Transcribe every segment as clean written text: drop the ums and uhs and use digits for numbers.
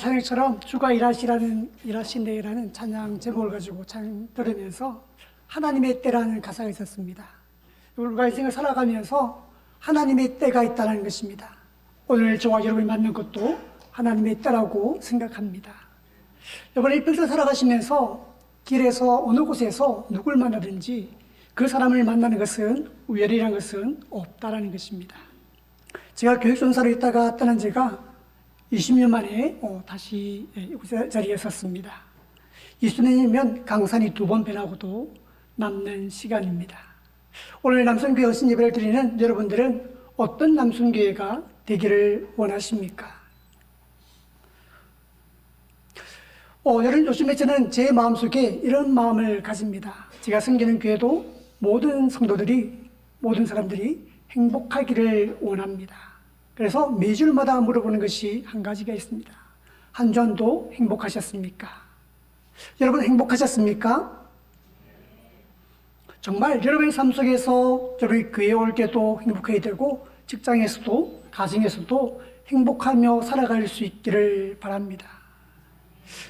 찬양처럼 주가 일하신대라는 찬양 제목을 가지고 찬양 들으면서 하나님의 때라는 가사가 있었습니다. 우리가 인생을 살아가면서 하나님의 때가 있다는 것입니다. 오늘 저와 여러분이 만난 것도 하나님의 때라고 생각합니다. 여러분 일평생 살아가시면서 길에서 어느 곳에서 누굴 만나든지 그 사람을 만나는 것은 우연이라는 것은 없다라는 것입니다. 제가 교육전사로 있다가 떠난 지가 20년 만에 다시 이 자리에 섰습니다. 20년이면 강산이 2번 변하고도 남는 시간입니다. 오늘 남순교회 어신 예배를 드리는 여러분들은 어떤 남순교회가 되기를 원하십니까? 요즘에 저는 제 마음속에 이런 마음을 가집니다. 제가 섬기는 교회도 모든 성도들이, 모든 사람들이 행복하기를 원합니다. 그래서 매주마다 물어보는 것이 한 가지가 있습니다. 한 주간도 행복하셨습니까? 여러분 행복하셨습니까? 정말 여러분의 삶 속에서 여러분이 교회에 올 때도 행복해야 되고 직장에서도 가정에서도 행복하며 살아갈 수 있기를 바랍니다.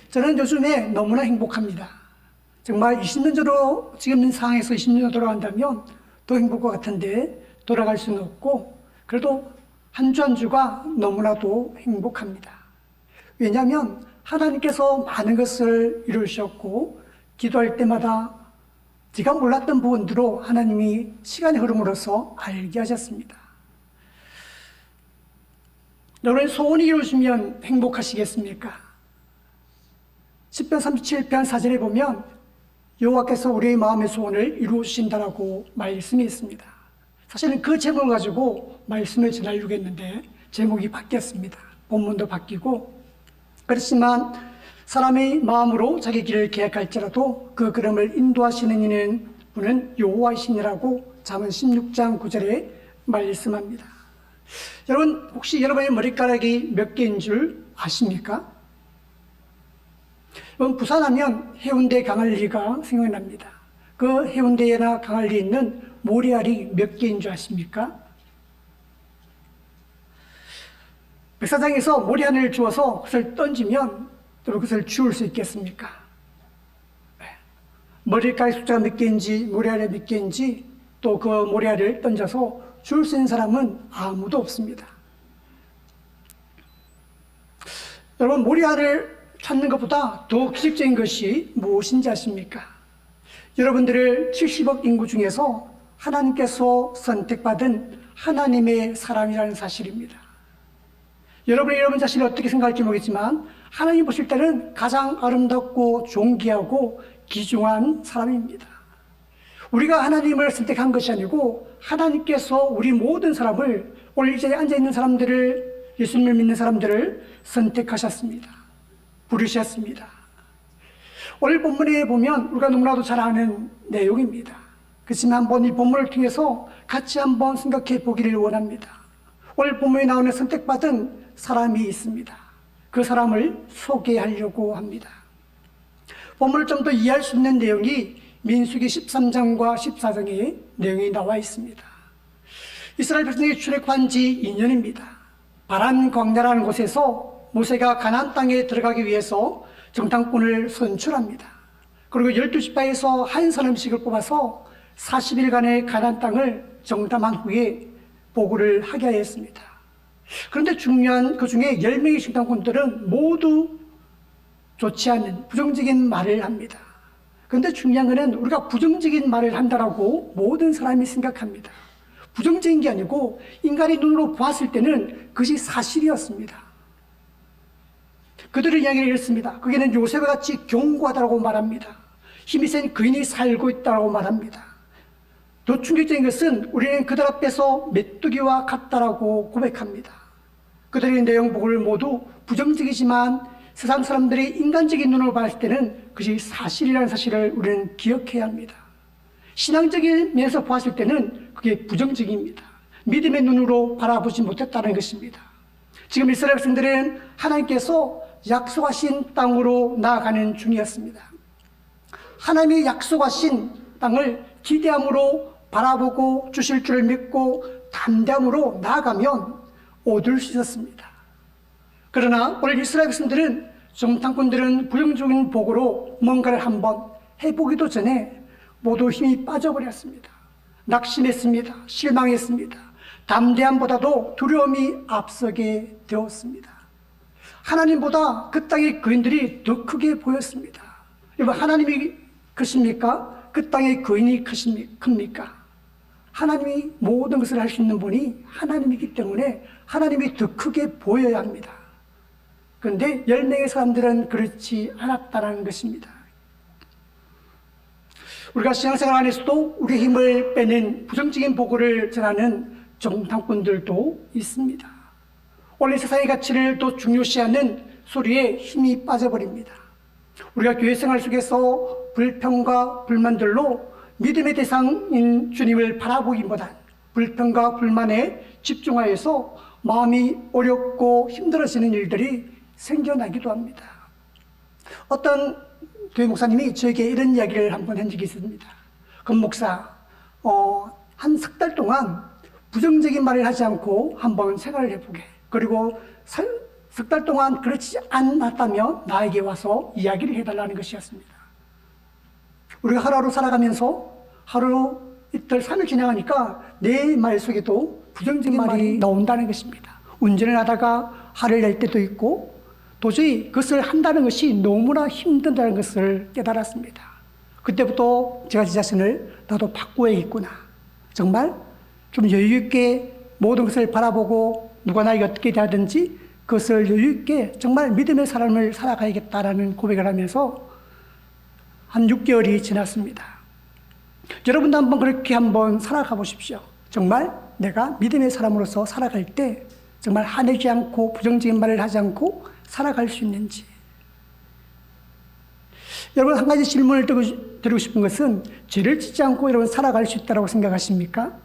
저는 요즘에 너무나 행복합니다. 정말 20년 전으로 지금 있는 상황에서 20년 돌아간다면 더 행복할 것 같은데 돌아갈 수는 없고 그래도 한 주 한 주가 너무나도 행복합니다. 왜냐하면 하나님께서 많은 것을 이루셨고 기도할 때마다 제가 몰랐던 부분들로 하나님이 시간의 흐름으로서 알게 하셨습니다. 여러분 소원이 이루어지면 행복하시겠습니까? 10편 37편 4절에 보면 여호와께서 우리의 마음의 소원을 이루어주신다라고 말씀이 있습니다. 사실은 그 제목을 가지고 말씀을 전하려고 했는데 제목이 바뀌었습니다. 본문도 바뀌고 그렇지만 사람의 마음으로 자기 길을 계획할지라도 그 걸음을 인도하시는 이는 분은 여호와이시니라고 잠언 16장 9절에 말씀합니다. 여러분 혹시 여러분의 머리카락이 몇 개인 줄 아십니까? 여러분 부산하면 해운대 강할리가 생각납니다. 그 해운대나 강할리에 있는 모래알이 몇 개인 줄 아십니까? 백사장에서 모래알을 주워서 그것을 던지면 또 그것을 주울 수 있겠습니까? 머리카락 숫자가 몇 개인지 모래알이 몇 개인지 또 그 모래알을 던져서 주울 수 있는 사람은 아무도 없습니다. 여러분 모래알을 찾는 것보다 더 기적적인 것이 무엇인지 아십니까? 여러분들을 70억 인구 중에서 하나님께서 선택받은 하나님의 사람이라는 사실입니다. 여러분이 여러분 자신을 어떻게 생각할지 모르겠지만 하나님 보실 때는 가장 아름답고 존귀하고 귀중한 사람입니다. 우리가 하나님을 선택한 것이 아니고 하나님께서 우리 모든 사람을 오늘 이 자리에 앉아있는 사람들을 예수님을 믿는 사람들을 선택하셨습니다. 부르셨습니다. 오늘 본문에 보면 우리가 너무나도 잘 아는 내용입니다. 그렇지만 한번 이 본문을 통해서 같이 한번 생각해 보기를 원합니다. 오늘 본문에 나오는 선택받은 사람이 있습니다. 그 사람을 소개하려고 합니다. 본문을 좀 더 이해할 수 있는 내용이 민수기 13장과 14장의 내용이 나와 있습니다. 이스라엘 백성이 출애굽한 지 2년입니다. 바란 광야라는 곳에서 모세가 가나안 땅에 들어가기 위해서 정탐꾼을 선출합니다. 그리고 12지파에서 한 사람씩을 뽑아서 40일간의 가나안 땅을 정탐한 후에 보고를 하게 하였습니다. 그런데 중요한 그 중에 10명의 정탐꾼들은 모두 좋지 않은 부정적인 말을 합니다. 그런데 중요한 것은 우리가 부정적인 말을 한다라고 모든 사람이 생각합니다. 부정적인 게 아니고 인간의 눈으로 보았을 때는 그것이 사실이었습니다. 그들의 이야기를 읽습니다. 거기는 요셉과 같이 견고하다고 말합니다. 힘이 센 거인이 살고 있다고 말합니다. 더 충격적인 것은 우리는 그들 앞에서 메뚜기와 같다라고 고백합니다. 그들의 내용 보고를 모두 부정적이지만 세상 사람들이 인간적인 눈으로 봤을 때는 그것이 사실이라는 사실을 우리는 기억해야 합니다. 신앙적인 면에서 보았을 때는 그게 부정적입니다. 믿음의 눈으로 바라보지 못했다는 것입니다. 지금 이스라엘 백성들은 하나님께서 약속하신 땅으로 나아가는 중이었습니다. 하나님이 약속하신 땅을 기대함으로 바라보고 주실 줄을 믿고 담대함으로 나아가면 얻을 수 있었습니다. 그러나 오늘 이스라엘 백성들은, 정탐꾼들은 부정적인 복으로 뭔가를 한번 해보기도 전에 모두 힘이 빠져버렸습니다. 낙심했습니다. 실망했습니다. 담대함보다도 두려움이 앞서게 되었습니다. 하나님보다 그 땅의 거인들이 더 크게 보였습니다. 여러분, 하나님이 크십니까? 그 땅의 거인이 큽니까? 하나님이 모든 것을 할 수 있는 분이 하나님이기 때문에 하나님이 더 크게 보여야 합니다. 그런데 10명의 사람들은 그렇지 않았다는 것입니다. 우리가 신앙생활 안에서도 우리의 힘을 빼는 부정적인 보고를 전하는 정탐꾼들도 있습니다. 원래 세상의 가치를 더 중요시하는 소리에 힘이 빠져버립니다. 우리가 교회 생활 속에서 불평과 불만들로 믿음의 대상인 주님을 바라보기보단 불평과 불만에 집중하여서 마음이 어렵고 힘들어지는 일들이 생겨나기도 합니다. 어떤 교회 목사님이 저에게 이런 이야기를 한번 한 적이 있습니다. 그 목사, 한 석 달 동안 부정적인 말을 하지 않고 한번 생활을 해보게. 그리고 석 달 동안 그렇지 않았다면 나에게 와서 이야기를 해달라는 것이었습니다. 우리가 하루하루 살아가면서 하루, 이틀, 3일 지나가니까 내 말 속에도 부정적인 말이 나온다는 것입니다. 운전을 하다가 화를 낼 때도 있고 도저히 그것을 한다는 것이 너무나 힘들다는 것을 깨달았습니다. 그때부터 제가 제 자신을 나도 바꿔야겠구나. 정말 좀 여유 있게 모든 것을 바라보고 누가 나에게 어떻게 대하든지 그것을 여유 있게 정말 믿음의 삶을 살아가야겠다라는 고백을 하면서 한 6개월이 지났습니다. 여러분도 한번 그렇게 한번 살아가 보십시오. 정말 내가 믿음의 사람으로서 살아갈 때 정말 화내지 않고 부정적인 말을 하지 않고 살아갈 수 있는지. 여러분, 한 가지 질문을 드리고 싶은 것은 죄를 짓지 않고 여러분 살아갈 수 있다고 생각하십니까?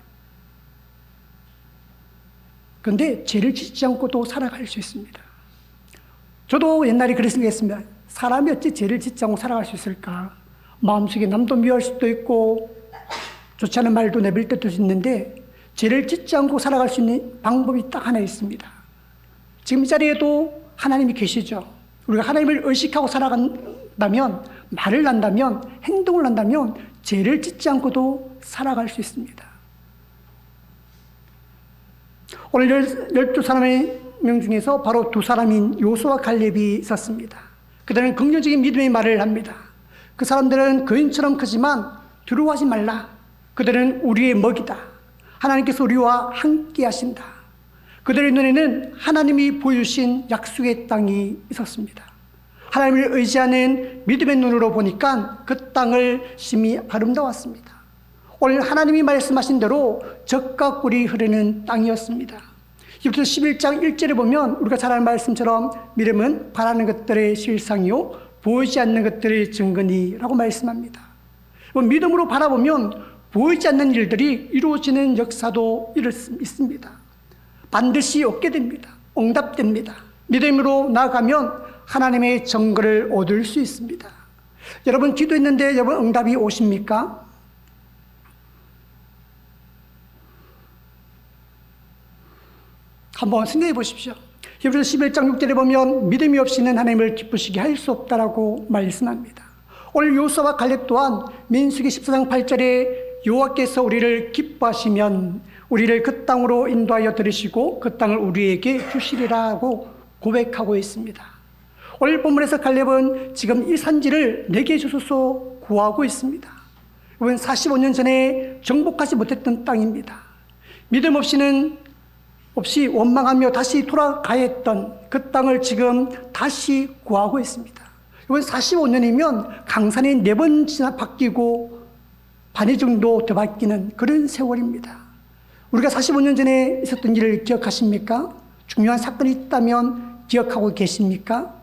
그런데 죄를 짓지 않고도 살아갈 수 있습니다. 저도 옛날에 그렇게 생각했습니다. 사람이 어찌 죄를 짓지 않고 살아갈 수 있을까? 마음속에 남도 미워할 수도 있고 좋지 않은 말도 내뱉을 때도 있는데 죄를 짓지 않고 살아갈 수 있는 방법이 딱 하나 있습니다. 지금 이 자리에도 하나님이 계시죠. 우리가 하나님을 의식하고 살아간다면, 말을 한다면, 행동을 한다면 죄를 짓지 않고도 살아갈 수 있습니다. 오늘 12사람의 명 중에서 바로 두 사람인 요수와 갈렙이 있었습니다. 그들은 긍정적인 믿음의 말을 합니다. 그 사람들은 거인처럼 크지만 두려워하지 말라. 그들은 우리의 먹이다. 하나님께서 우리와 함께 하신다. 그들의 눈에는 하나님이 보여주신 약속의 땅이 있었습니다. 하나님을 의지하는 믿음의 눈으로 보니까 그 땅을 심히 아름다웠습니다. 오늘 하나님이 말씀하신 대로 젖과 꿀이 흐르는 땅이었습니다. 히브리서 11장 1절에 보면 우리가 잘 아는 말씀처럼 믿음은 바라는 것들의 실상이요 보이지 않는 것들의 증거니라고 말씀합니다. 믿음으로 바라보면 보이지 않는 일들이 이루어지는 역사도 있습니다. 반드시 얻게 됩니다. 응답됩니다. 믿음으로 나아가면 하나님의 증거를 얻을 수 있습니다. 여러분, 기도했는데 여러분 응답이 오십니까? 한번 생각해 보십시오. 히브리서 11장 6절에 보면 믿음이 없이는 하나님을 기쁘시게 할 수 없다라고 말씀합니다. 오늘 요수와 갈렙 또한 민수기 14장 8절에 여호와께서 우리를 기뻐하시면 우리를 그 땅으로 인도하여 들으시고 그 땅을 우리에게 주시리라고 고백하고 있습니다. 오늘 본문에서 갈렙은 지금 이 산지를 내게 주소서 구하고 있습니다. 이건 45년 전에 정복하지 못했던 땅입니다. 믿음 없이 원망하며 다시 돌아가야 했던 그 땅을 지금 다시 구하고 있습니다. 이건 45년이면 강산이 4번 바뀌고 반이 정도 더 바뀌는 그런 세월입니다. 우리가 45년 전에 있었던 일을 기억하십니까? 중요한 사건이 있다면 기억하고 계십니까?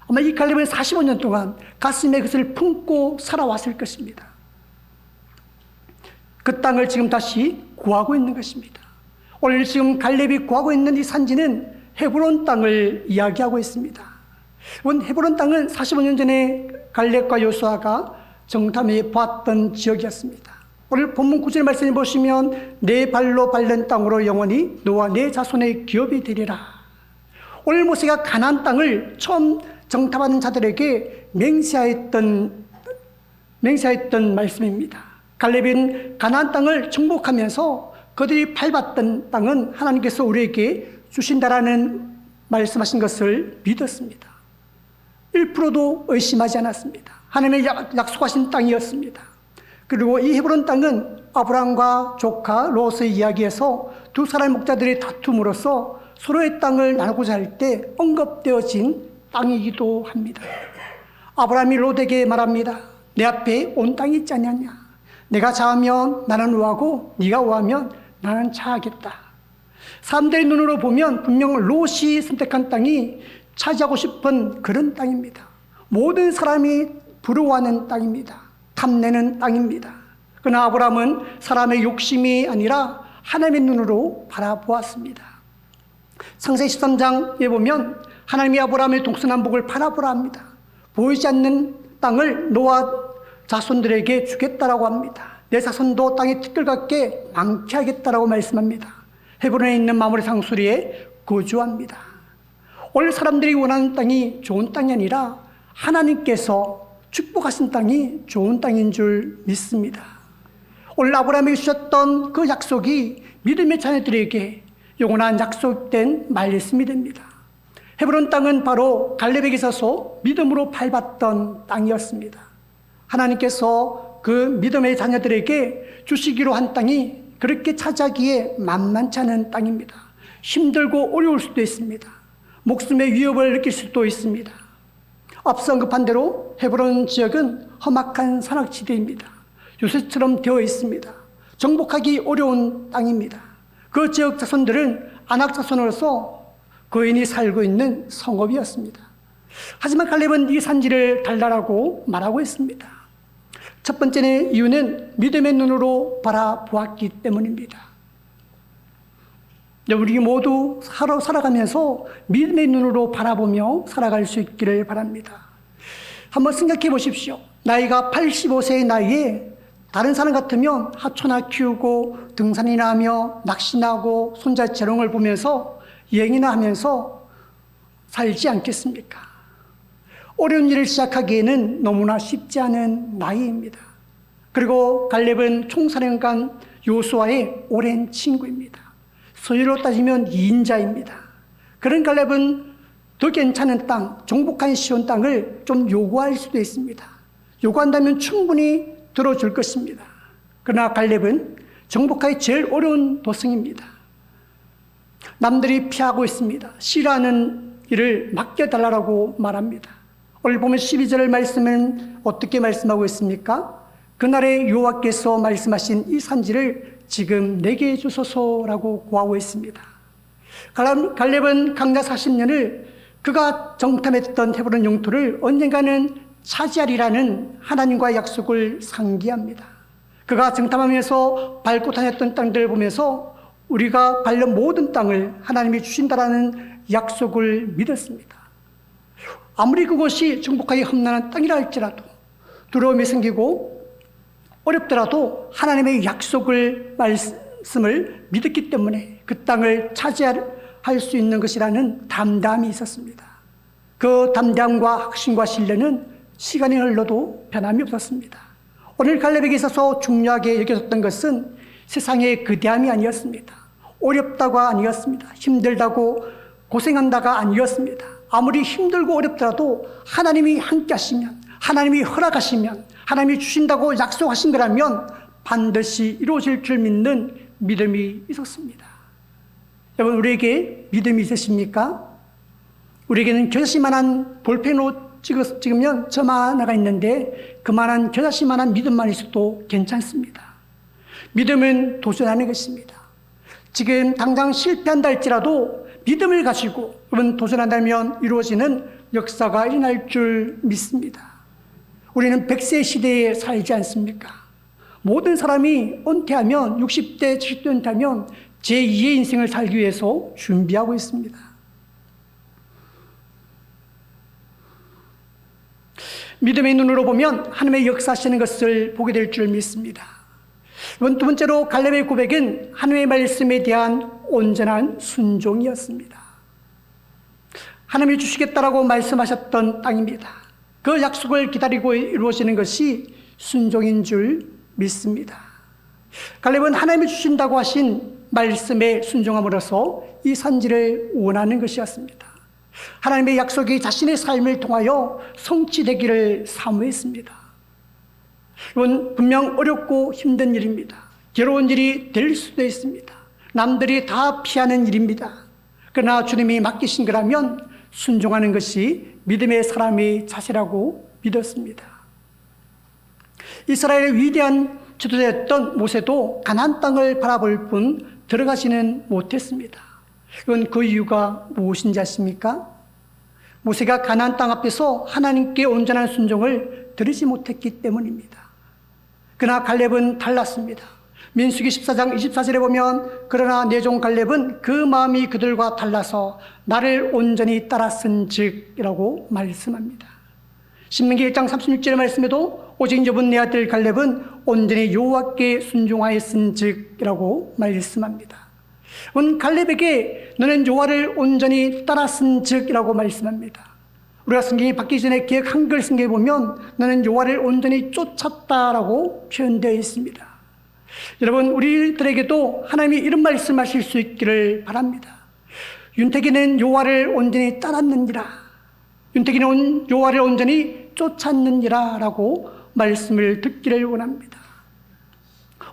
아마 이 갈렙은 45년 동안 가슴에 그것을 품고 살아왔을 것입니다. 그 땅을 지금 다시 구하고 있는 것입니다. 오늘 지금 갈렙이 구하고 있는 이 산지는 헤브론 땅을 이야기하고 있습니다. 헤브론 땅은 45년 전에 갈렙과 요수아가 정탐해 보았던 지역이었습니다. 오늘 본문 9절 말씀을 보시면 내 발로 밟는 땅으로 영원히 너와 내 자손의 기업이 되리라. 오늘 모세가 가나안 땅을 처음 정탐하는 자들에게 맹세하였던 말씀입니다. 갈렙은 가나안 땅을 정복하면서 그들이 밟았던 땅은 하나님께서 우리에게 주신다라는 말씀하신 것을 믿었습니다. 1%도 의심하지 않았습니다. 하나님의 약속하신 땅이었습니다. 그리고 이 헤브론 땅은 아브라함과 조카 롯의 이야기에서 두 사람 목자들의 다툼으로써 서로의 땅을 나누고자 할 때 언급되어진 땅이기도 합니다. 아브라함이 롯에게 말합니다. 내 앞에 온 땅이 있지 않느냐. 내가 좌하면 나는 우하고 네가 우하면 나는 좌하겠다. 사람들의 눈으로 보면 분명 롯이 선택한 땅이 차지하고 싶은 그런 땅입니다. 모든 사람이 부러워하는 땅입니다. 탐내는 땅입니다. 그러나 아브라함은 사람의 욕심이 아니라 하나님의 눈으로 바라보았습니다. 창세기 13장에 보면 하나님이 아브라함의 동서남북을 바라보라 합니다. 보이지 않는 땅을 너와 자손들에게 주겠다라고 합니다. 내 자손도 땅의 티끌 같게 많게 하겠다라고 말씀합니다. 헤브론에 있는 마므레 상수리에 거주합니다. 오늘 사람들이 원하는 땅이 좋은 땅이 아니라 하나님께서 축복하신 땅이 좋은 땅인 줄 믿습니다. 오늘 아브라함에게 주셨던 그 약속이 믿음의 자녀들에게 영원한 약속된 말씀이 됩니다. 헤브론 땅은 바로 갈렙에게 있어서 믿음으로 밟았던 땅이었습니다. 하나님께서 그 믿음의 자녀들에게 주시기로 한 땅이 그렇게 차지하기에 만만치 않은 땅입니다. 힘들고 어려울 수도 있습니다. 목숨의 위협을 느낄 수도 있습니다. 앞서 언급한 대로 헤브론 지역은 험악한 산악지대입니다. 요새처럼 되어 있습니다. 정복하기 어려운 땅입니다. 그 지역 자손들은 안악자손으로서 거인이 살고 있는 성읍이었습니다. 하지만 갈렙은 이 산지를 달라라고 말하고 있습니다. 첫 번째 이유는 믿음의 눈으로 바라보았기 때문입니다. 우리 모두 살아가면서 믿음의 눈으로 바라보며 살아갈 수 있기를 바랍니다. 한번 생각해 보십시오. 나이가 85세의 나이에 다른 사람 같으면 하초나 키우고 등산이나 하며 낚시나 하고 손자재롱을 보면서 여행이나 하면서 살지 않겠습니까? 어려운 일을 시작하기에는 너무나 쉽지 않은 나이입니다. 그리고 갈렙은 총사령관 요수아의 오랜 친구입니다. 소위로 따지면 2인자입니다. 그런 갈렙은 더 괜찮은 땅, 정복하기 쉬운 땅을 좀 요구할 수도 있습니다. 요구한다면 충분히 들어줄 것입니다. 그러나 갈렙은 정복하기 제일 어려운 도성입니다. 남들이 피하고 있습니다. 싫어하는 일을 맡겨달라고 말합니다. 오늘 보면 12절 말씀은 어떻게 말씀하고 있습니까? 그날에 여호와께서 말씀하신 이 산지를 지금 내게 주소서라고 구하고 있습니다. 갈렙은 강자 40년을 그가 정탐했던 헤브론 영토를 언젠가는 차지하리라는 하나님과의 약속을 상기합니다. 그가 정탐하면서 밟고 다녔던 땅들을 보면서 우리가 밟는 모든 땅을 하나님이 주신다라는 약속을 믿었습니다. 아무리 그것이 정복하기 험난한 땅이라 할지라도 두려움이 생기고 어렵더라도 하나님의 말씀을 믿었기 때문에 그 땅을 차지할 수 있는 것이라는 담담이 있었습니다. 그 담담과 확신과 신뢰는 시간이 흘러도 변함이 없었습니다. 오늘 갈렙에게 있어서 중요하게 여겨졌던 것은 세상의 거대함이 아니었습니다. 어렵다가 아니었습니다. 힘들다고 고생한다가 아니었습니다. 아무리 힘들고 어렵더라도 하나님이 함께 하시면, 하나님이 허락하시면, 하나님이 주신다고 약속하신 거라면 반드시 이루어질 줄 믿는 믿음이 있었습니다. 여러분, 우리에게 믿음이 있으십니까? 우리에게는 겨자씨만한 볼펜으로 찍으면 저만 하나가 있는데 그만한 겨자씨만한 믿음만 있어도 괜찮습니다. 믿음은 도전하는 것입니다. 지금 당장 실패한다 할지라도 믿음을 가지고 여러분 도전한다면 이루어지는 역사가 일어날 줄 믿습니다. 우리는 100세 시대에 살지 않습니까? 모든 사람이 은퇴하면 60대, 70대 은퇴하면 제2의 인생을 살기 위해서 준비하고 있습니다. 믿음의 눈으로 보면 하나님의 역사하시는 것을 보게 될 줄 믿습니다. 두 번째로 갈렙의 고백은 하나님의 말씀에 대한 온전한 순종이었습니다. 하나님이 주시겠다라고 말씀하셨던 땅입니다. 그 약속을 기다리고 이루어지는 것이 순종인 줄 믿습니다. 갈렙은 하나님이 주신다고 하신 말씀에 순종함으로써 이 산지를 원하는 것이었습니다. 하나님의 약속이 자신의 삶을 통하여 성취되기를 사모했습니다. 이건 분명 어렵고 힘든 일입니다. 괴로운 일이 될 수도 있습니다. 남들이 다 피하는 일입니다. 그러나 주님이 맡기신 거라면 순종하는 것이 믿음의 사람의 자세라고 믿었습니다. 이스라엘의 위대한 지도자였던 모세도 가나안 땅을 바라볼 뿐 들어가지는 못했습니다. 이건 그 이유가 무엇인지 아십니까? 모세가 가나안 땅 앞에서 하나님께 온전한 순종을 드리지 못했기 때문입니다. 그러나 갈렙은 달랐습니다. 민수기 14장 24절에 보면 그러나 내 종 갈렙은 그 마음이 그들과 달라서 나를 온전히 따랐은즉 이라고 말씀합니다. 신명기 1장 36절의 말씀에도 오직 여분 내 아들 갈렙은 온전히 여호와께 순종하였은즉 이라고 말씀합니다. 갈렙에게 너는 여호와를 온전히 따랐은즉 이라고 말씀합니다. 우리가 성경이 바뀌기 전에 기획 한글 성경에 보면 너는 여호와를 온전히 쫓았다라고 표현되어 있습니다. 여러분, 우리들에게도 하나님이 이런 말씀하실 수 있기를 바랍니다. 윤택이는 여호와를 온전히 따랐느니라, 윤택이는 여호와를 온전히 쫓았느니라 라고 말씀을 듣기를 원합니다.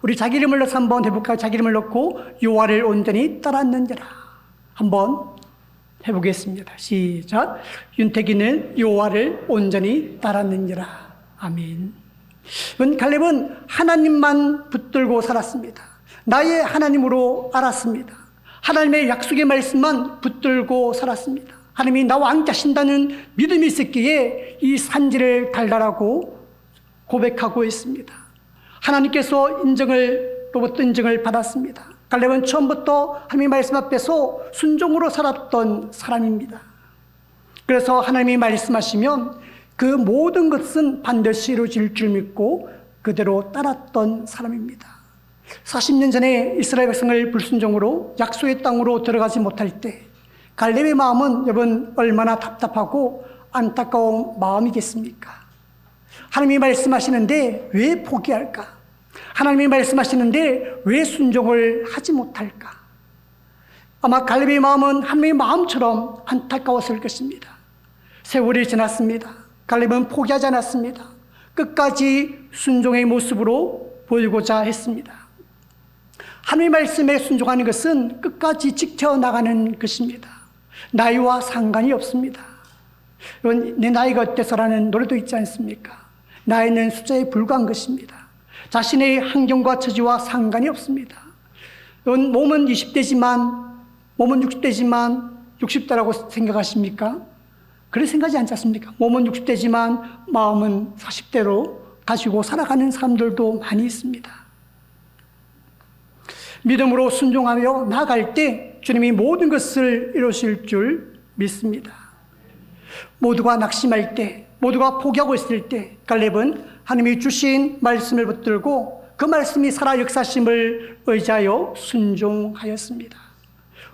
우리 자기 이름을 넣어서 한번 해볼까요? 자기 이름을 넣고 여호와를 온전히 따랐느니라 한번 해보겠습니다. 시작. 윤택이는 여호와를 온전히 따랐느니라. 아멘. 갈렙은 하나님만 붙들고 살았습니다. 나의 하나님으로 알았습니다. 하나님의 약속의 말씀만 붙들고 살았습니다. 하나님이 나와 함께 하신다는 믿음이 있었기에 이 산지를 달달하고 고백하고 있습니다. 하나님께서 로부터 인정을 받았습니다. 갈렙은 처음부터 하나님의 말씀 앞에서 순종으로 살았던 사람입니다. 그래서 하나님이 말씀하시면 그 모든 것은 반드시 이루어질 줄 믿고 그대로 따랐던 사람입니다. 40년 전에 이스라엘 백성을 불순종으로 약속의 땅으로 들어가지 못할 때 갈렙의 마음은 여러분 얼마나 답답하고 안타까운 마음이겠습니까? 하나님이 말씀하시는데 왜 포기할까? 하나님이 말씀하시는데 왜 순종을 하지 못할까? 아마 갈렙의 마음은 하나님의 마음처럼 안타까웠을 것입니다. 세월이 지났습니다. 갈렙은 포기하지 않았습니다. 끝까지 순종의 모습으로 보이고자 했습니다. 하나님의 말씀에 순종하는 것은 끝까지 지켜나가는 것입니다. 나이와 상관이 없습니다. 내 나이가 어때서라는 노래도 있지 않습니까? 나이는 숫자에 불과한 것입니다. 자신의 환경과 처지와 상관이 없습니다. 몸은 20대지만, 몸은 60대지만 60대라고 생각하십니까? 그렇게 생각하지 않지 않습니까? 몸은 60대지만 마음은 40대로 가지고 살아가는 사람들도 많이 있습니다. 믿음으로 순종하며 나아갈 때 주님이 모든 것을 이루실 줄 믿습니다. 모두가 낙심할 때, 모두가 포기하고 있을 때 갈렙은 하나님이 주신 말씀을 붙들고 그 말씀이 살아 역사심을 의지하여 순종하였습니다.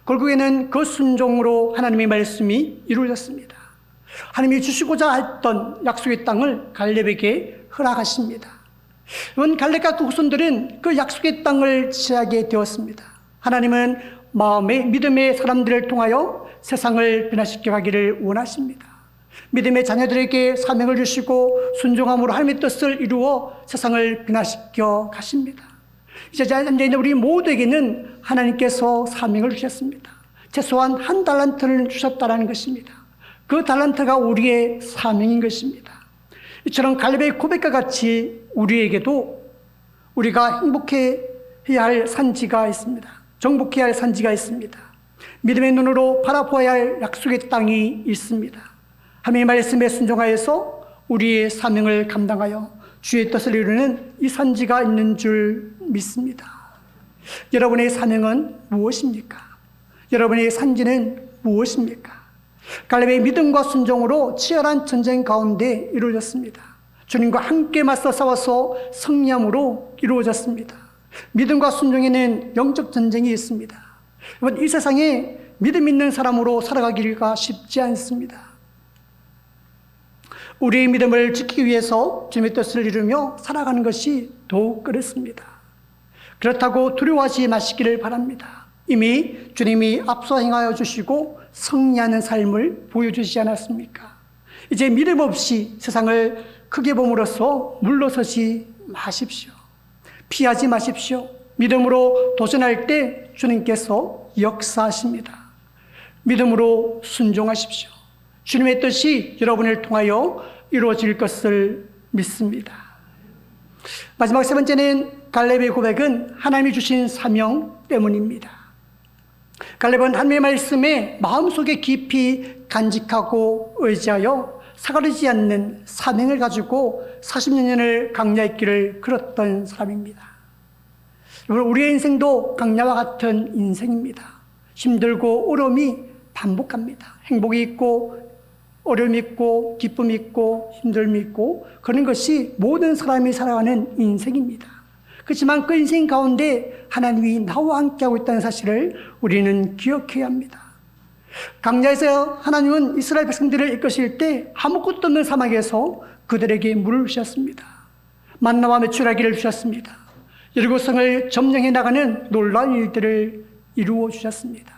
결국에는 그 순종으로 하나님의 말씀이 이루어졌습니다. 하나님이 주시고자 했던 약속의 땅을 갈렙에게 허락하십니다. 갈렙과 그 후손들은 그 약속의 땅을 취하게 되었습니다. 하나님은 마음의 믿음의 사람들을 통하여 세상을 변화시켜 가기를 원하십니다. 믿음의 자녀들에게 사명을 주시고 순종함으로 하나님의 뜻을 이루어 세상을 변화시켜 가십니다. 이제 앉아있는 우리 모두에게는 하나님께서 사명을 주셨습니다. 최소한 한 달란트를 주셨다는 것입니다. 그 달란트가 우리의 사명인 것입니다. 이처럼 갈렙의 고백과 같이 우리에게도 우리가 행복해야 할 산지가 있습니다. 정복해야 할 산지가 있습니다. 믿음의 눈으로 바라보아야 할 약속의 땅이 있습니다. 하나님의 말씀에 순종하여서 우리의 사명을 감당하여 주의 뜻을 이루는 이 산지가 있는 줄 믿습니다. 여러분의 사명은 무엇입니까? 여러분의 산지는 무엇입니까? 갈렙의 믿음과 순종으로 치열한 전쟁 가운데 이루어졌습니다. 주님과 함께 맞서 싸워서 승리함으로 이루어졌습니다. 믿음과 순종에는 영적 전쟁이 있습니다. 이 세상에 믿음 있는 사람으로 살아가기가 쉽지 않습니다. 우리의 믿음을 지키기 위해서 주님의 뜻을 이루며 살아가는 것이 더욱 어렵습니다. 그렇다고 두려워하지 마시기를 바랍니다. 이미 주님이 앞서 행하여 주시고 승리하는 삶을 보여주시지 않았습니까? 이제 믿음 없이 세상을 크게 봄으로써 물러서지 마십시오. 피하지 마십시오. 믿음으로 도전할 때 주님께서 역사하십니다. 믿음으로 순종하십시오. 주님의 뜻이 여러분을 통하여 이루어질 것을 믿습니다. 마지막 세 번째는 갈렙의 고백은 하나님이 주신 사명 때문입니다. 갈렙은 하나님의 말씀에 마음속에 깊이 간직하고 의지하여 사가리지 않는 사명을 가지고 40년을 강야의 길을 걸었던 사람입니다. 여러분, 우리의 인생도 강야와 같은 인생입니다. 힘들고 어려움이 반복합니다. 행복이 있고 어려움이 있고 기쁨이 있고 힘듦이 있고 그런 것이 모든 사람이 살아가는 인생입니다. 그렇지만 그 인생 가운데 하나님이 나와 함께하고 있다는 사실을 우리는 기억해야 합니다. 강야에서 하나님은 이스라엘 백성들을 이끄실 때 아무것도 없는 사막에서 그들에게 물을 주셨습니다. 만나와 메추라기를 주셨습니다. 여리고성을 점령해 나가는 놀라운 일들을 이루어 주셨습니다.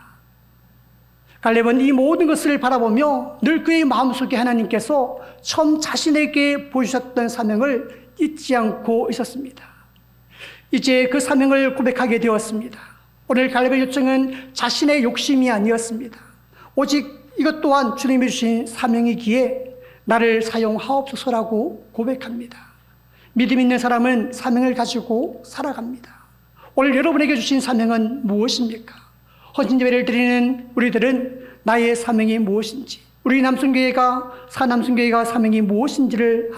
갈렙은 이 모든 것을 바라보며 늘 그의 마음속에 하나님께서 처음 자신에게 보여주셨던 사명을 잊지 않고 있었습니다. 이제 그 사명을 고백하게 되었습니다. 오늘 갈렙의 요청은 자신의 욕심이 아니었습니다. 오직 이것 또한 주님이 주신 사명이기에 나를 사용하옵소서라고 고백합니다. 믿음 있는 사람은 사명을 가지고 살아갑니다. 오늘 여러분에게 주신 사명은 무엇입니까? 헌신예배를 드리는 우리들은 나의 사명이 무엇인지, 우리 남순교회가 사남순교회가 사명이 무엇인지를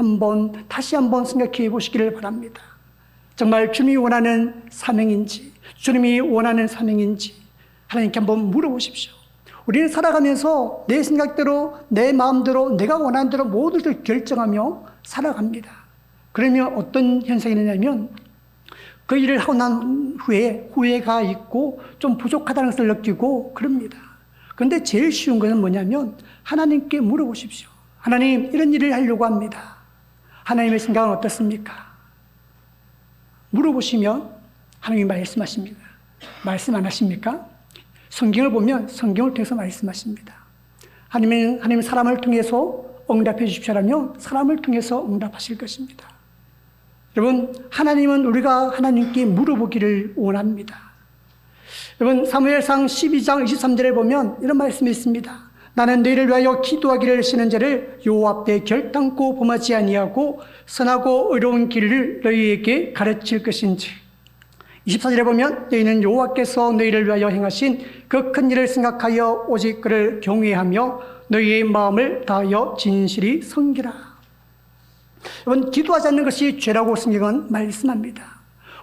다시 한번 생각해 보시기를 바랍니다. 정말 주님이 원하는 사명인지, 주님이 원하는 사명인지 하나님께 한번 물어보십시오. 우리는 살아가면서 내 생각대로, 내 마음대로, 내가 원하는 대로 모든 것을 결정하며 살아갑니다. 그러면 어떤 현상이 있냐면 그 일을 하고 난 후에 후회가 있고 좀 부족하다는 것을 느끼고 그럽니다. 그런데 제일 쉬운 것은 뭐냐면 하나님께 물어보십시오. 하나님, 이런 일을 하려고 합니다. 하나님의 생각은 어떻습니까? 물어보시면 하나님이 말씀하십니다. 말씀 안 하십니까? 성경을 보면 성경을 통해서 말씀하십니다. 하나님은 사람을 통해서 응답해 주십시오라면 사람을 통해서 응답하실 것입니다. 여러분, 하나님은 우리가 하나님께 물어보기를 원합니다. 여러분, 사무엘상 12장 23절에 보면 이런 말씀이 있습니다. 나는 너희를 위하여 기도하기를 싫은 자를 여호와 앞에 결단코 범하지 아니하고 선하고 의로운 길을 너희에게 가르칠 것인지. 24절에 보면 너희는 여호와께서 너희를 위하여 행하신 그 큰 일을 생각하여 오직 그를 경외하며 너희의 마음을 다하여 진실이 섬기라. 여러분, 기도하지 않는 것이 죄라고 성경은 말씀합니다.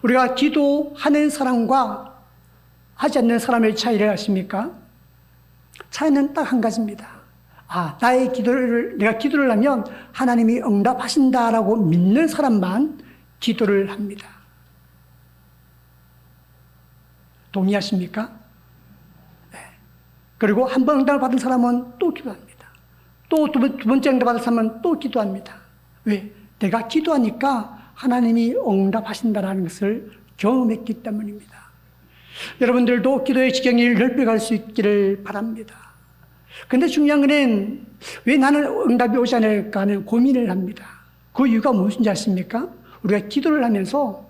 우리가 기도하는 사람과 하지 않는 사람의 차이를 아십니까? 차이는 딱 한 가지입니다. 내가 기도를 하면 하나님이 응답하신다라고 믿는 사람만 기도를 합니다. 동의하십니까? 네. 그리고 한 번 응답을 받은 사람은 또 기도합니다. 또 두 번째 응답 받은 사람은 또 기도합니다. 왜? 내가 기도하니까 하나님이 응답하신다라는 것을 경험했기 때문입니다. 여러분들도 기도의 지경이 넓혀갈 수 있기를 바랍니다. 그런데 중요한 것은 왜 나는 응답이 오지 않을까 하는 고민을 합니다. 그 이유가 무엇인지 아십니까? 우리가 기도를 하면서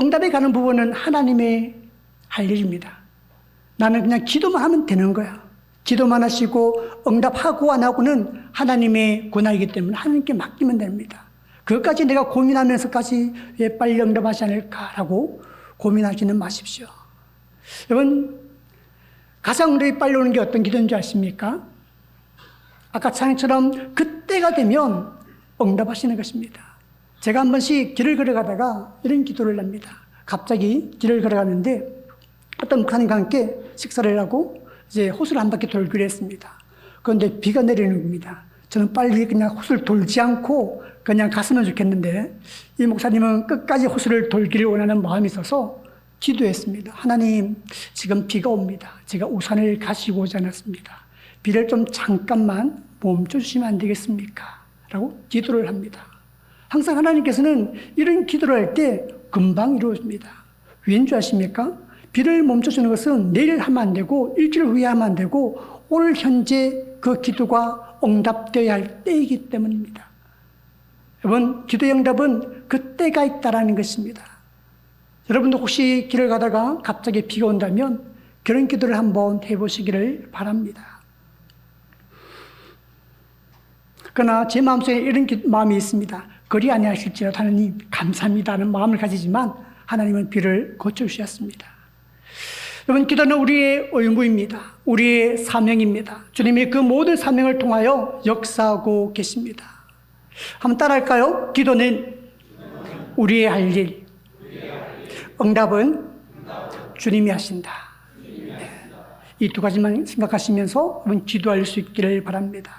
응답에 가는 부분은 하나님의 할 일입니다. 나는 그냥 기도만 하면 되는 거야. 기도만 하시고 응답하고 안 하고는 하나님의 권한이기 때문에 하나님께 맡기면 됩니다. 그것까지 내가 고민하면서까지 왜 빨리 응답하지 않을까라고 고민하지는 마십시오. 여러분, 가장 응답이 빨리 오는 게 어떤 기도인지 아십니까? 아까 찬양처럼 그때가 되면 응답하시는 것입니다. 제가 한 번씩 길을 걸어가다가 이런 기도를 합니다. 갑자기 길을 걸어가는데 어떤 목사님과 함께 식사를 하고 이제 호수를 한 바퀴 돌기로 했습니다. 그런데 비가 내리는 겁니다. 저는 빨리 그냥 호수를 돌지 않고 그냥 갔으면 좋겠는데 이 목사님은 끝까지 호수를 돌기를 원하는 마음이 있어서 기도했습니다. 하나님, 지금 비가 옵니다. 제가 우산을 가지고 오지 않았습니다. 비를 좀 잠깐만 멈춰주시면 안 되겠습니까? 라고 기도를 합니다. 항상 하나님께서는 이런 기도를 할 때 금방 이루어집니다. 왠 줄 아십니까? 비를 멈춰주는 것은 내일 하면 안 되고 일주일 후에 하면 안 되고 오늘 현재 그 기도가 응답되어야 할 때이기 때문입니다. 여러분, 기도의 응답은 그 때가 있다는 것입니다. 여러분도 혹시 길을 가다가 갑자기 비가 온다면 그런 기도를 한번 해보시기를 바랍니다. 그러나 제 마음속에 이런 마음이 있습니다. 그리 아니하실지라도 하나님 감사합니다 하는 마음을 가지지만 하나님은 비를 고쳐주셨습니다. 여러분, 기도는 우리의 의무입니다. 우리의 사명입니다. 주님이 그 모든 사명을 통하여 역사하고 계십니다. 한번 따라할까요? 기도는 우리의 할 일, 응답은 주님이 하신다. 이 두 가지만 생각하시면서 기도할 수 있기를 바랍니다.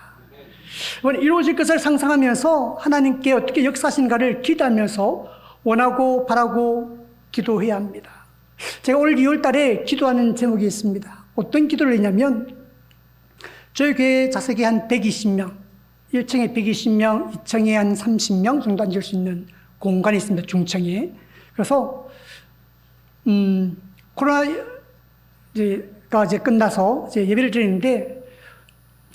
이루어질 것을 상상하면서 하나님께 어떻게 역사하신가를 기도하면서 원하고 바라고 기도해야 합니다. 제가 올 2월 달에 기도하는 제목이 있습니다. 어떤 기도를 했냐면 저희 교회 좌석이 한 120명, 1층에 120명, 2층에 한 30명 정도 앉을 수 있는 공간이 있습니다. 중층에. 그래서 코로나가 이제 끝나서 이제 예배를 드리는데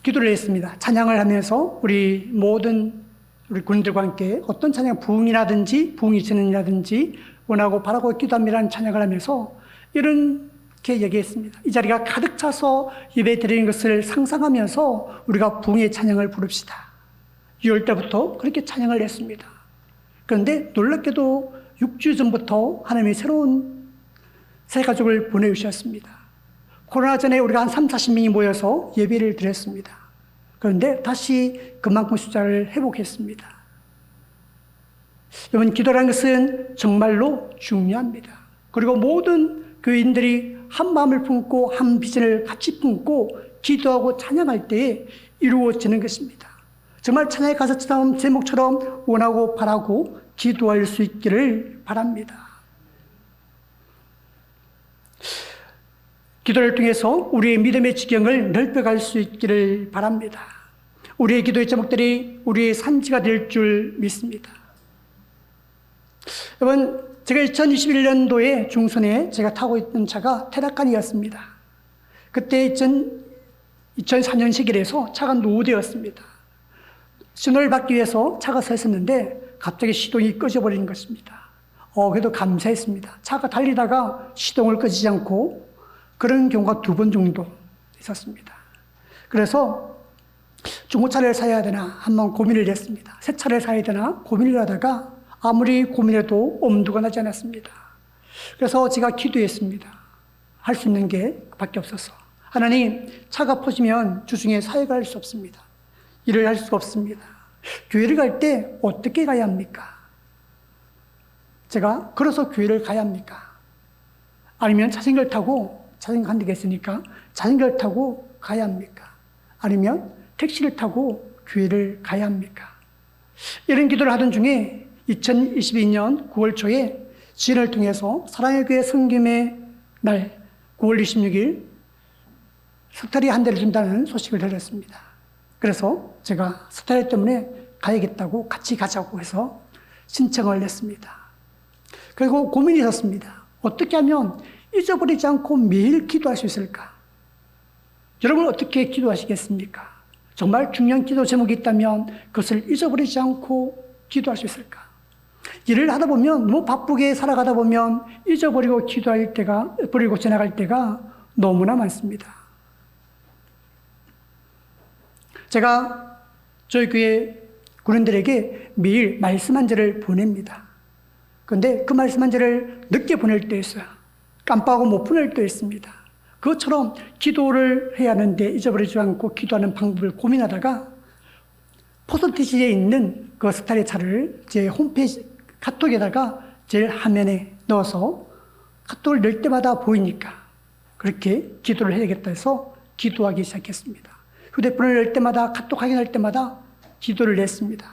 기도를 했습니다. 찬양을 하면서 우리 모든 우리 군인들과 함께 어떤 찬양, 부흥이라든지 부흥이 전이라든지 원하고 바라고 기도합니다라는 찬양을 하면서 이렇게 얘기했습니다. 이 자리가 가득 차서 예배 드리는 것을 상상하면서 우리가 부흥의 찬양을 부릅시다. 6월 때부터 그렇게 찬양을 했습니다. 그런데 놀랍게도 6주 전부터 하나님이 새로운 새 가족을 보내주셨습니다. 코로나 전에 우리가 한 30-40명이 모여서 예배를 드렸습니다. 그런데 다시 그만큼 숫자를 회복했습니다. 여러분, 기도라는 것은 정말로 중요합니다. 그리고 모든 교인들이 한 마음을 품고 한 비전을 같이 품고 기도하고 찬양할 때에 이루어지는 것입니다. 정말 찬양의 가사처럼 제목처럼 원하고 바라고 기도할 수 있기를 바랍니다. 기도를 통해서 우리의 믿음의 지경을 넓혀갈 수 있기를 바랍니다. 우리의 기도의 제목들이 우리의 산지가 될 줄 믿습니다. 여러분, 제가 2021년도에 중순에 제가 타고 있던 차가 테라칸이었습니다. 그때 2004년식이라서 차가 노후되었습니다. 신호를 받기 위해서 차가 서 있었는데 갑자기 시동이 꺼져버린 것입니다. 그래도 감사했습니다. 차가 달리다가 시동을 꺼지지 않고 그런 경우가 2번 정도 있었습니다. 그래서 중고차를 사야 되나 한번 고민을 했습니다. 새 차를 사야 되나 고민을 하다가 아무리 고민해도 엄두가 나지 않았습니다. 그래서 제가 기도했습니다. 할 수 있는 게 밖에 없어서. 하나님, 차가 퍼지면 주중에 사역을 할 수 없습니다. 일을 할 수가 없습니다. 교회를 갈 때 어떻게 가야 합니까? 제가 걸어서 교회를 가야 합니까? 아니면 자전거를 타고, 자전거 한 대가 있으니까 자전거를 타고 가야 합니까? 아니면 택시를 타고 교회를 가야 합니까? 이런 기도를 하던 중에 2022년 9월 초에 지인을 통해서 사랑의 교회 성김의 날 9월 26일 스타리 한 대를 준다는 소식을 들었습니다. 그래서 제가 스타리 때문에 가야겠다고 같이 가자고 해서 신청을 했습니다. 그리고 고민이 있었습니다. 어떻게 하면 잊어버리지 않고 매일 기도할 수 있을까? 여러분 어떻게 기도하시겠습니까? 정말 중요한 기도 제목이 있다면 그것을 잊어버리지 않고 기도할 수 있을까? 일을 하다 보면 너무 바쁘게 살아가다 보면 잊어버리고 기도할 때가, 버리고 지나갈 때가 너무나 많습니다. 제가 저희 교회 군인들에게 매일 말씀 한 절을 보냅니다. 그런데 그 말씀 한 절을 늦게 보낼 때 있어요. 깜빡하고 못 보낼 때 있습니다. 그것처럼 기도를 해야 하는데 잊어버리지 않고 기도하는 방법을 고민하다가 포스트잇에 있는 그 스타일의 차를 제 홈페이지 카톡에다가 제일 화면에 넣어서 카톡을 넣을 때마다 보이니까 그렇게 기도를 해야겠다 해서 기도하기 시작했습니다. 휴대폰을 넣을 때마다 카톡 확인할 때마다 기도를 했습니다.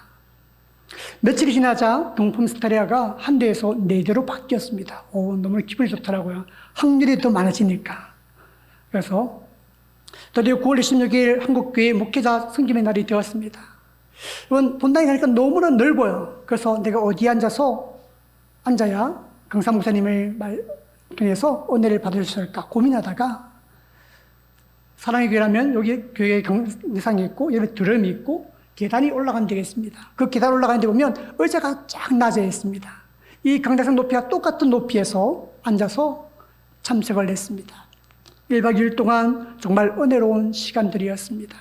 며칠이 지나자 동품 스타리아가 한 대에서 4대로 바뀌었습니다. 너무 기분이 좋더라고요. 확률이 더 많아지니까. 그래서 드디어 9월 26일 한국교회 목회자 승김의 날이 되었습니다. 이건 본당에 가니까 너무나 넓어요. 그래서 내가 어디에 앉아야 강사 목사님을 통해서 은혜를 받을 수 있을까 고민하다가, 사랑의 교회라면 여기 교회에 강의상이 있고 옆에 드럼이 있고 계단이 올라간 데가 있습니다. 그 계단 올라가는 데 보면 의자가 쫙 낮아 있습니다. 이 강대상 높이가 똑같은 높이에서 앉아서 참석을 했습니다. 1박 2일 동안 정말 은혜로운 시간들이었습니다.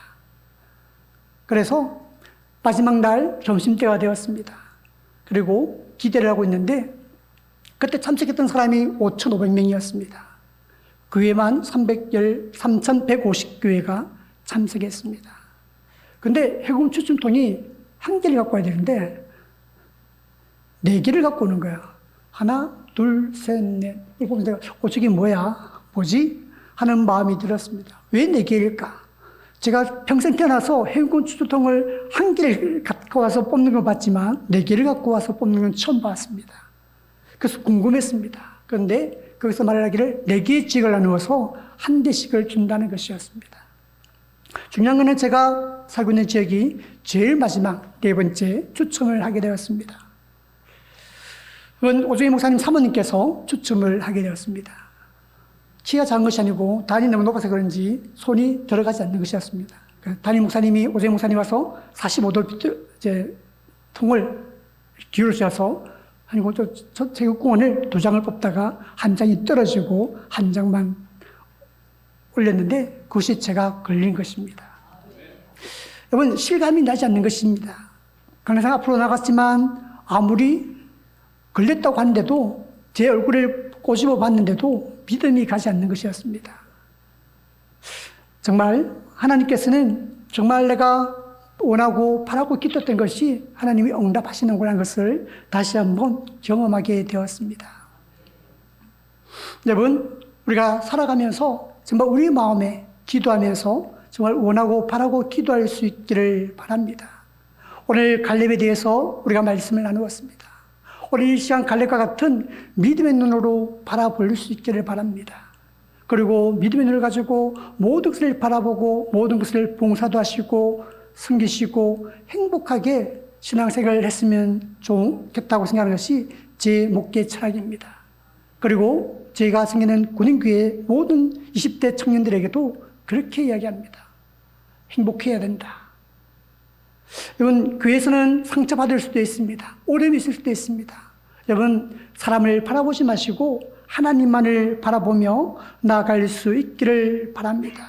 그래서 마지막 날 점심때가 되었습니다. 그리고 기대를 하고 있는데 그때 참석했던 사람이 5,500명이었습니다. 교회만 3,150교회가 참석했습니다. 근데 해금 추첨통이 한 개를 갖고 와야 되는데 4개를 갖고 오는 거예요. 하나, 둘, 셋, 넷. 이걸 보면서 내가 저게 뭐지? 하는 마음이 들었습니다. 왜 4개일까? 제가 평생 태어나서 해군 추첨통을 한 개를 갖고 와서 뽑는 건 봤지만 4개를 갖고 와서 뽑는 건 처음 봤습니다. 그래서 궁금했습니다. 그런데 거기서 말하기를 4개의 지역을 나누어서 한 대씩을 준다는 것이었습니다. 중요한 것은 제가 살고 있는 지역이 제일 마지막 4번째 추첨을 하게 되었습니다. 그건 오정희 목사님 사모님께서 추첨을 하게 되었습니다. 키가 작은 것이 아니고 단이 너무 높아서 그런지 손이 들어가지 않는 것이었습니다. 담임 목사님이, 오정희 목사님 와서 45도 통을 기울여서 아니고 저 제국공원을 2장을 뽑다가 한 장이 떨어지고 한 장만 올렸는데 그것이 제가 걸린 것입니다. 여러분, 실감이 나지 않는 것입니다. 강대상 앞으로 나갔지만 아무리 걸렸다고 하는데도 제 얼굴을 꼬집어 봤는데도 믿음이 가지 않는 것이었습니다. 정말 하나님께서는 정말 내가 원하고 바라고 기도했던 것이 하나님이 응답하시는구나 하는 것을 다시 한번 경험하게 되었습니다. 여러분, 우리가 살아가면서 정말 우리 마음에 기도하면서 정말 원하고 바라고 기도할 수 있기를 바랍니다. 오늘 갈렙에 대해서 우리가 말씀을 나누었습니다. 오늘 이 시간 갈렙과 같은 믿음의 눈으로 바라볼 수 있기를 바랍니다. 그리고 믿음의 눈을 가지고 모든 것을 바라보고 모든 것을 봉사도 하시고 섬기시고 행복하게 신앙생활을 했으면 좋겠다고 생각하는 것이 제 목회 철학입니다. 그리고 제가 섬기는 군인교회 모든 20대 청년들에게도 그렇게 이야기합니다. 행복해야 된다. 여러분, 교회에서는 상처받을 수도 있습니다. 오염이 있을 수도 있습니다. 여러분, 사람을 바라보지 마시고 하나님만을 바라보며 나아갈 수 있기를 바랍니다.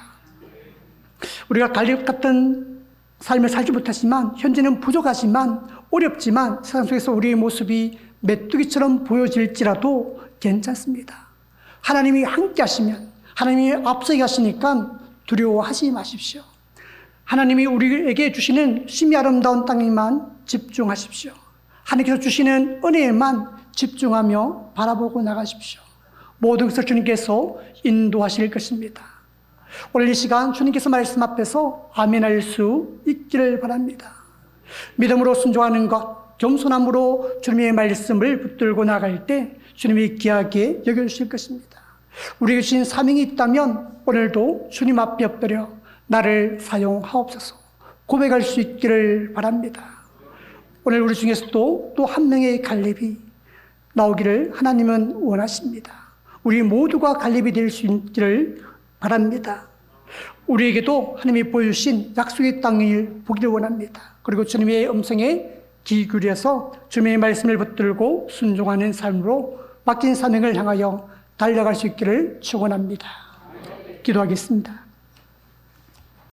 우리가 갈렙 같은 삶을 살지 못하지만 현재는 부족하지만 어렵지만 세상 속에서 우리의 모습이 메뚜기처럼 보여질지라도 괜찮습니다. 하나님이 함께 하시면, 하나님이 앞서게 하시니까 두려워하지 마십시오. 하나님이 우리에게 주시는 심히 아름다운 땅에만 집중하십시오. 하나님께서 주시는 은혜에만 집중하며 바라보고 나가십시오. 모든 것을 주님께서 인도하실 것입니다. 오늘 이 시간 주님께서 말씀 앞에서 아멘할 수 있기를 바랍니다. 믿음으로 순종하는 것, 겸손함으로 주님의 말씀을 붙들고 나갈 때 주님이 귀하게 여겨주실 것입니다. 우리에게 주신 사명이 있다면 오늘도 주님 앞에 엎드려 나를 사용하옵소서 고백할 수 있기를 바랍니다. 오늘 우리 중에서도 또 한 명의 갈렙이 나오기를 하나님은 원하십니다. 우리 모두가 갈렙이 될 수 있기를 바랍니다. 우리에게도 하나님이 보여주신 약속의 땅을 보기를 원합니다. 그리고 주님의 음성에 귀 기울여서 주님의 말씀을 붙들고 순종하는 삶으로 맡긴 사명을 향하여 달려갈 수 있기를 축원합니다. 기도하겠습니다.